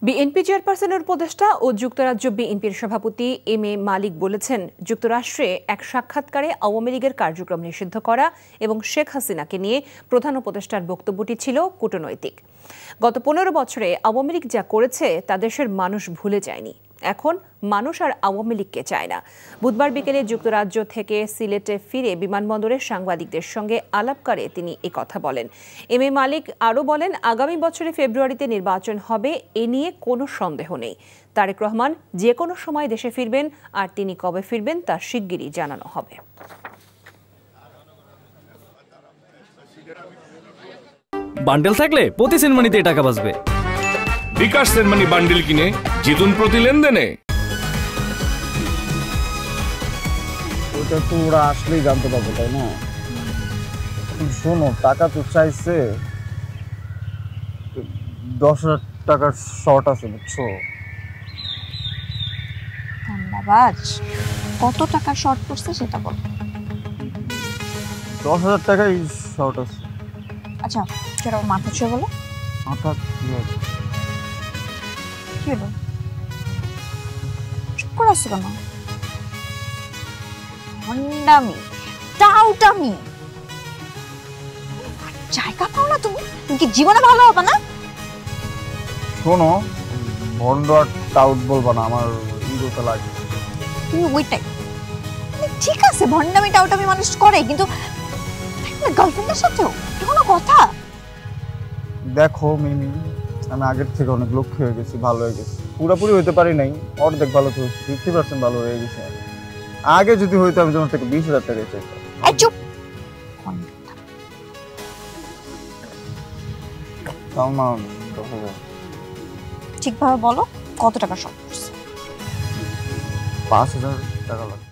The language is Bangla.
বিএনপি চেয়ারপারসনের উপদেষ্টা ও যুক্তরাজ্য বিএনপির সভাপতি এম এ মালিক বলেছেন, যুক্তরাষ্ট্রে এক সাক্ষাৎকারে আওয়ামী লীগের কার্যক্রম নিষিদ্ধ করা এবং শেখ হাসিনাকে নিয়ে প্রধান উপদেষ্টার বক্তব্যটি ছিল কূটনৈতিক। গত ১৫ বছরে আওয়ামী লীগ যা করেছে তা দেশের মানুষ ভুলে যায়নি। এখন মানুষ আর আওয়ামী লীগকে চায় না। বুধবার বিকেলে যুক্তরাজ্য থেকে সিলেটে ফিরে বিমানবন্দরে সাংবাদিকদের সঙ্গে আলাপকারে তিনি কথা বলেন। এম এ মালিক আরও বলেন, আগামী বছরে ফেব্রুয়ারিতে নির্বাচন হবে, এ নিয়ে কোনো সন্দেহ নেই। তারেক রহমান যে কোনো সময় দেশে ফিরবেন, আর তিনি কবে ফিরবেন তা শিগগিরই জানানো হবে। বান্ডেল থাকলে প্রতি সেনমানিতে টাকা বাঁচবে। বিকাশ সেনমানি বান্ডেল কিনে জিতুন প্রতি লেনদেনে। ওটা তো ওরা আসলেই জানতে পারবে, তাই না? শোনো, টাকা তো চাইছে, 10,000 টাকার শর্ট আছে, বুঝছো? ধন্যবাদ। কত টাকা শর্ট পড়ছে সেটা বল। 10,000 টাকাই শর্ট আছে। আচ্ছা, সেটা মাথা ছুঁয়ে বলো। মাথা কি হলো? চুপ করে আসছো কেন? ভণ্ডামি, টাউটামি, জায়গা পাও না তুমি? তুমি কি জীবনে ভালো হবে না? শোনো, ভন্ড আর টাউট বলবা না, আমার ইগোতে লাগে। তুমি ওইটাই। ঠিক আছে, ভণ্ডামি টাউটামি মানুষ করে, কিন্তু গার্লফ্রেন্ডের সাথেও কোনো কথা? দেখো মিমি, আমি আগের থেকে অনেক লক্ষ্য হয়ে গেছি, ভালো হয়ে গেছি। পুরোপুরি হইতে পারি নাই, অর্ধেক ভালো তো হয়েছে, 50% ভালো হয়ে গেছে। আগে যদি হইতো আমি তোমার থেকে 20,000 টাকা চাইতাম। চুপ। ঠিকভাবে বলো, কত টাকা শর্ট পড়ছে? 5,000 টাকা লাগবে।